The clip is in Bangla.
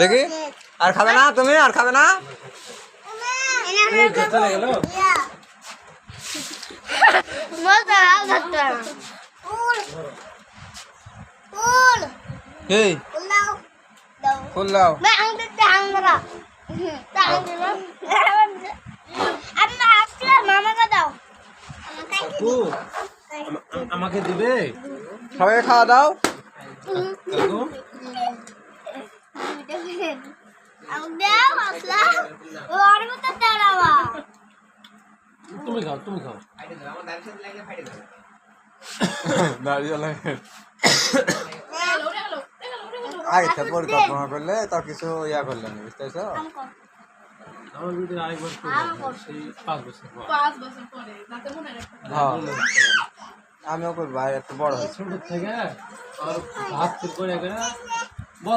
দেখি আর খাবে না তুমি আর খাবে না চলে গেল এই ফুল দাও কাকু আমাকে দিবে সবাই খাওয়া দাও কাকু তুমি খাও দাঁড়িয়ে লাগে আগে পরিকল্পনা করলে তো কিছু ইয়া করলেন বুঝতে পারছো আমার ভিতরে আরেকবার সেই 5 বছর পরে হ্যাঁ আমিও করবো আর একটু বড় হয়েছে ছোট থেকে আর ভাত করে